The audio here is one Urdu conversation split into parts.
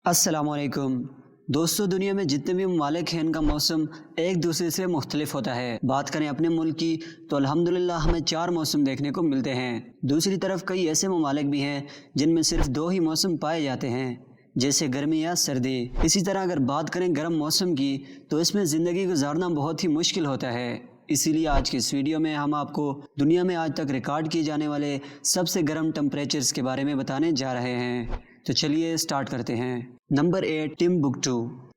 السلام علیکم دوستو، دنیا میں جتنے بھی ممالک ہیں ان کا موسم ایک دوسرے سے مختلف ہوتا ہے۔ بات کریں اپنے ملک کی تو الحمدللہ ہمیں 4 موسم دیکھنے کو ملتے ہیں۔ دوسری طرف کئی ایسے ممالک بھی ہیں جن میں صرف 2 ہی موسم پائے جاتے ہیں، جیسے گرمی یا سردی۔ اسی طرح اگر بات کریں گرم موسم کی تو اس میں زندگی گزارنا بہت ہی مشکل ہوتا ہے۔ اسی لیے آج کی اس ویڈیو میں ہم آپ کو دنیا میں آج تک ریکارڈ کیے جانے والے سب سے گرم ٹمپریچرز کے بارے میں بتانے جا رہے ہیں۔ تو چلیے سٹارٹ کرتے ہیں۔ Number 8، Timbuktu.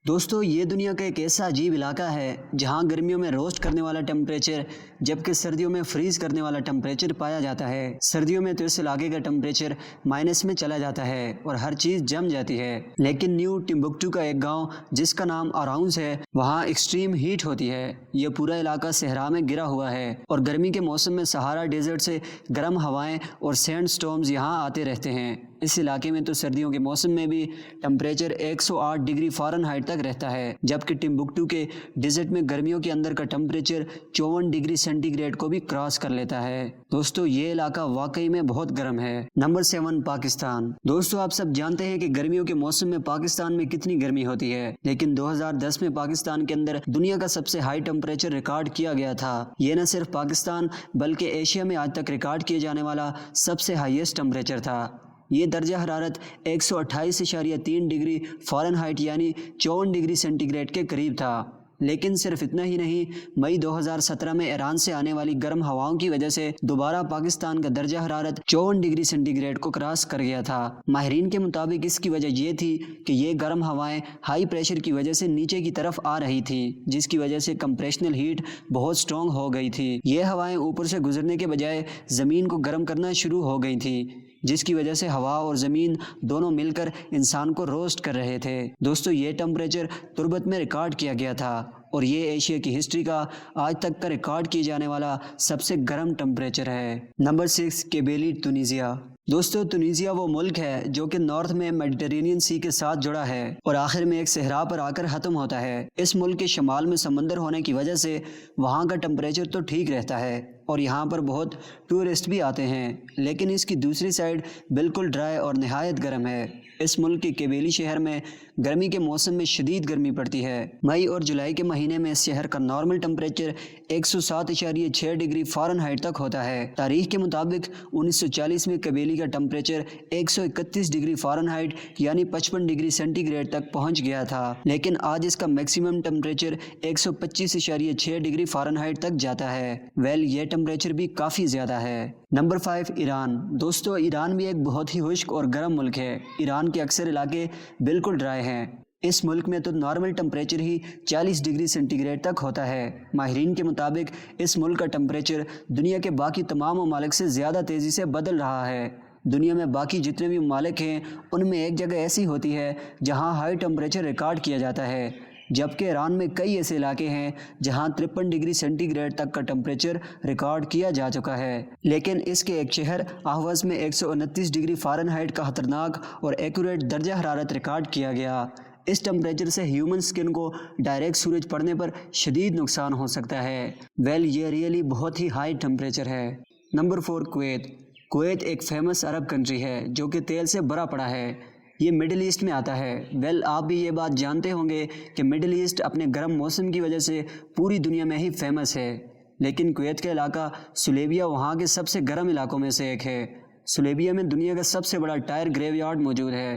دوستو، یہ دنیا کا ایک ایسا عجیب علاقہ ہے جہاں گرمیوں میں روسٹ کرنے والا ٹمپریچر جبکہ سردیوں میں فریز کرنے والا ٹمپریچر پایا جاتا ہے۔ سردیوں میں تو اس علاقے کا ٹمپریچر مائنس میں چلا جاتا ہے اور ہر چیز جم جاتی ہے، لیکن نیو ٹمبکٹو کا ایک گاؤں جس کا نام اراؤنز ہے، وہاں ایکسٹریم ہیٹ ہوتی ہے۔ یہ پورا علاقہ صحرا میں گرا ہوا ہے اور گرمی کے موسم میں صحارا ڈیزرٹ سے گرم ہوائیں اور سینڈ سٹورمز یہاں آتے رہتے ہیں۔ اس علاقے میں تو سردیوں کے موسم میں بھی ٹمپریچر 108 ڈگری فارنہائٹ تک رہتا ہے، جبکہ ٹمبکٹو کے ڈیزرٹ میں گرمیوں کے اندر کا ٹمپریچر 54 ڈگری سینٹی گریڈ کو بھی کراس کر لیتا ہے۔ دوستو، یہ علاقہ واقعی میں بہت گرم ہے۔ نمبر 7، پاکستان۔ دوستو، آپ سب جانتے ہیں کہ گرمیوں کے موسم میں پاکستان میں کتنی گرمی ہوتی ہے، لیکن 2010 میں پاکستان کے اندر دنیا کا سب سے ہائی ٹمپریچر ریکارڈ کیا گیا تھا۔ یہ نہ صرف پاکستان بلکہ ایشیا میں آج تک ریکارڈ کیے جانے والا سب سے ہائیسٹ ٹمپریچر تھا۔ یہ درجہ حرارت 128.3 ڈگری فارنہائٹ یعنی 54 ڈگری سینٹی گریڈ کے قریب تھا۔ لیکن صرف اتنا ہی نہیں، مئی 2017 میں ایران سے آنے والی گرم ہواؤں کی وجہ سے دوبارہ پاکستان کا درجہ حرارت 54 ڈگری سینٹی گریڈ کو کراس کر گیا تھا۔ ماہرین کے مطابق اس کی وجہ یہ تھی کہ یہ گرم ہوائیں ہائی پریشر کی وجہ سے نیچے کی طرف آ رہی تھی، جس کی وجہ سے کمپریشنل ہیٹ بہت سٹرونگ ہو گئی تھی۔ یہ ہوائیں اوپر سے گزرنے کے بجائے زمین کو گرم کرنا شروع ہو گئی تھی، جس کی وجہ سے ہوا اور زمین دونوں مل کر انسان کو روسٹ کر رہے تھے۔ دوستو، یہ ٹمپریچر تربت میں ریکارڈ کیا گیا تھا اور یہ ایشیا کی ہسٹری کا آج تک کا ریکارڈ کیے جانے والا سب سے گرم ٹمپریچر ہے۔ نمبر 6، کیبیلی، تونیزیا۔ دوستو، تونیزیا وہ ملک ہے جو کہ نارتھ میں میڈیٹرینین سی کے ساتھ جڑا ہے اور آخر میں ایک صحرا پر آ کر ختم ہوتا ہے۔ اس ملک کے شمال میں سمندر ہونے کی وجہ سے وہاں کا ٹمپریچر تو ٹھیک رہتا ہے اور یہاں پر بہت ٹورسٹ بھی آتے ہیں، لیکن اس کی دوسری سائڈ بالکل ڈرائی اور نہایت گرم ہے۔ اس ملک کے کیبیلی شہر میں گرمی کے موسم میں شدید گرمی پڑتی ہے۔ مئی اور جولائی کے مہینے میں اس شہر کا نارمل ٹمپریچر 107.6 ڈگری فارنہائٹ تک ہوتا ہے۔ تاریخ کے مطابق 1940 میں کیبیلی کا ٹمپریچر 131 ڈگری فارنہائٹ یعنی 55 ڈگری سینٹی گریڈ تک پہنچ گیا تھا، لیکن آج اس کا میکسیمم ٹمپریچر 125.6 ڈگری فارنہائٹ تک جاتا ہے۔ یہ ٹمپریچر بھی کافی زیادہ ہے۔ نمبر 5، ایران۔ دوستو، ایران بھی ایک بہت ہی خشک اور گرم ملک ہے۔ ایران کے اکثر علاقے بالکل ڈرائی ہیں۔ اس ملک میں تو نارمل ٹمپریچر ہی 40 ڈگری سینٹی گریڈ تک ہوتا ہے۔ ماہرین کے مطابق اس ملک کا ٹمپریچر دنیا کے باقی تمام ممالک سے زیادہ تیزی سے بدل رہا ہے۔ دنیا میں باقی جتنے بھی ممالک ہیں ان میں ایک جگہ ایسی ہوتی ہے جہاں ہائی ٹمپریچر ریکارڈ کیا جاتا ہے، جبکہ ایران میں کئی ایسے علاقے ہیں جہاں 53 ڈگری سینٹی گریڈ تک کا ٹمپریچر ریکارڈ کیا جا چکا ہے۔ لیکن اس کے ایک شہر احوز میں 129 ڈگری فارنہائٹ کا خطرناک اور ایکوریٹ درجہ حرارت ریکارڈ کیا گیا۔ اس ٹمپریچر سے ہیومن سکن کو ڈائریکٹ سورج پڑنے پر شدید نقصان ہو سکتا ہے۔ یہ ریئلی بہت ہی ہائی ٹمپریچر ہے۔ Number 4، Kuwait. کویت ایک فیمس عرب کنٹری ہے جو کہ تیل سے بھرا پڑا ہے۔ یہ مڈل ایسٹ میں آتا ہے۔ آپ بھی یہ بات جانتے ہوں گے کہ مڈل ایسٹ اپنے گرم موسم کی وجہ سے پوری دنیا میں ہی فیمس ہے، لیکن کویت کا علاقہ سلیبیا وہاں کے سب سے گرم علاقوں میں سے ایک ہے۔ سلیبیا میں دنیا کا سب سے بڑا ٹائر گریو یارڈ موجود ہے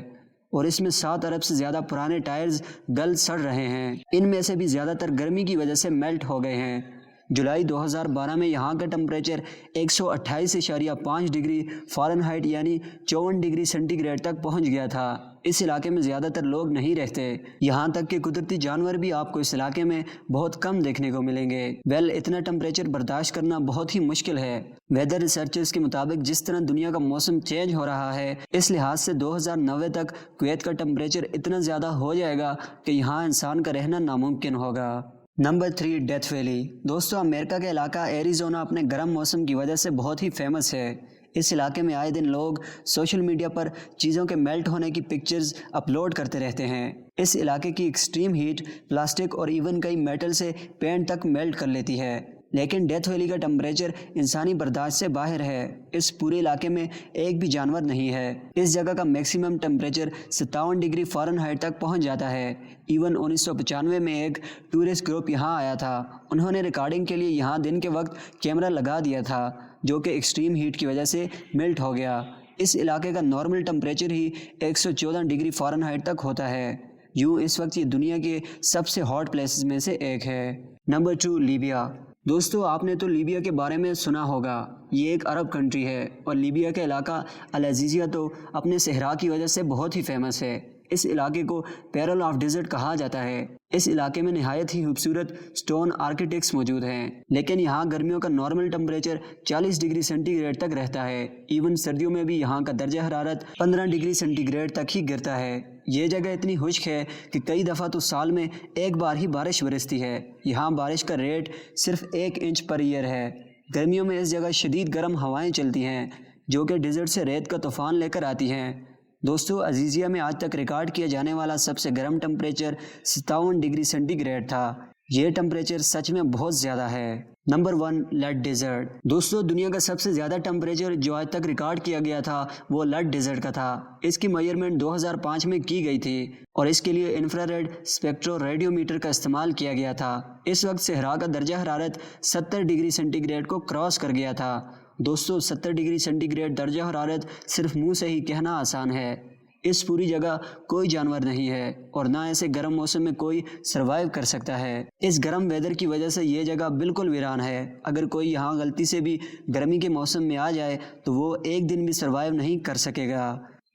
اور اس میں 7 ارب سے زیادہ پرانے ٹائرز گل سڑ رہے ہیں۔ ان میں سے بھی زیادہ تر گرمی کی وجہ سے میلٹ ہو گئے ہیں۔ جولائی 2012 میں یہاں کا ٹمپریچر 128.5 ڈگری فارنہائٹ یعنی 54 ڈگری سینٹی گریڈ تک پہنچ گیا تھا۔ اس علاقے میں زیادہ تر لوگ نہیں رہتے، یہاں تک کہ قدرتی جانور بھی آپ کو اس علاقے میں بہت کم دیکھنے کو ملیں گے۔ اتنا ٹمپریچر برداشت کرنا بہت ہی مشکل ہے۔ ویدر ریسرچرز کے مطابق جس طرح دنیا کا موسم چینج ہو رہا ہے، اس لحاظ سے 2090 تک کویت کا ٹمپریچر اتنا زیادہ ہو جائے گا کہ یہاں انسان کا رہنا ناممکن ہوگا۔ Number 3، death valley. دوستو، امریکہ کا علاقہ ایریزونا اپنے گرم موسم کی وجہ سے بہت ہی فیمس ہے۔ اس علاقے میں آئے دن لوگ سوشل میڈیا پر چیزوں کے میلٹ ہونے کی پکچرز اپلوڈ کرتے رہتے ہیں۔ اس علاقے کی ایکسٹریم ہیٹ پلاسٹک اور ایون کئی میٹل سے پینٹ تک میلٹ کر لیتی ہے، لیکن ڈیتھ ویلی کا ٹمپریچر انسانی برداشت سے باہر ہے۔ اس پورے علاقے میں ایک بھی جانور نہیں ہے۔ اس جگہ کا میکسیمم ٹمپریچر 57 ڈگری فارنہائٹ تک پہنچ جاتا ہے۔ ایون 1995 میں ایک ٹورسٹ گروپ یہاں آیا تھا۔ انہوں نے ریکارڈنگ کے لیے یہاں دن کے وقت کیمرہ لگا دیا تھا، جو کہ ایکسٹریم ہیٹ کی وجہ سے میلٹ ہو گیا۔ اس علاقے کا نارمل ٹمپریچر ہی 114 ڈگری فارنہائٹ تک ہوتا ہے۔ یوں اس وقت یہ دنیا کے سب سے ہاٹ پلیسز میں سے ایک ہے۔ Number 2، Libya. دوستو، آپ نے تو لیبیا کے بارے میں سنا ہوگا۔ یہ ایک عرب کنٹری ہے اور لیبیا کا علاقہ العزیزیہ تو اپنے صحرا کی وجہ سے بہت ہی فیمس ہے۔ اس علاقے کو پیرل آف ڈیزرٹ کہا جاتا ہے۔ اس علاقے میں نہایت ہی خوبصورت سٹون آرکیٹیکٹس موجود ہیں، لیکن یہاں گرمیوں کا normal temperature 40 degree centigrade تک رہتا ہے۔ ایون سردیوں میں بھی یہاں کا درجہ حرارت 15 ڈگری سینٹی گریڈ تک ہی گرتا ہے۔ یہ جگہ اتنی خشک ہے کہ کئی دفعہ تو سال میں ایک بار ہی بارش برستی ہے۔ یہاں بارش کا ریٹ صرف 1 انچ پر ایئر ہے۔ گرمیوں میں اس جگہ شدید گرم ہوائیں چلتی ہیں، جو کہ ڈیزرٹ سے ریت کا طوفان لے کر آتی ہیں۔ دوستو، عزیزیہ میں آج تک ریکارڈ کیا جانے والا سب سے گرم ٹمپریچر 57 ڈگری سینٹی گریڈ تھا۔ یہ ٹمپریچر سچ میں بہت زیادہ ہے۔ Number 1، Lut desert. دوستو، دنیا کا سب سے زیادہ ٹمپریچر جو آج تک ریکارڈ کیا گیا تھا وہ لڈ ڈیزرٹ کا تھا۔ اس کی میجرمنٹ 2005 میں کی گئی تھی اور اس کے لیے انفراریڈ اسپیکٹرو ریڈیو میٹر کا استعمال کیا گیا تھا۔ اس وقت صحرا کا درجہ حرارت 70 ڈگری سینٹی گریڈ کو کراس کر گیا تھا۔ دوستو، 70 ڈگری سینٹی گریڈ درجہ حرارت صرف منہ سے ہی کہنا آسان ہے۔ اس پوری جگہ کوئی جانور نہیں ہے اور نہ ایسے گرم موسم میں کوئی سروائیو کر سکتا ہے۔ اس گرم ویدر کی وجہ سے یہ جگہ بالکل ویران ہے۔ اگر کوئی یہاں غلطی سے بھی گرمی کے موسم میں آ جائے تو وہ ایک دن بھی سروائیو نہیں کر سکے گا۔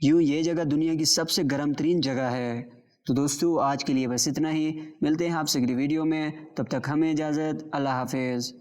یوں یہ جگہ دنیا کی سب سے گرم ترین جگہ ہے۔ تو دوستو، آج کے لیے بس اتنا ہی۔ ملتے ہیں آپ سے اگلی ویڈیو میں، تب تک ہمیں اجازت۔ اللہ حافظ۔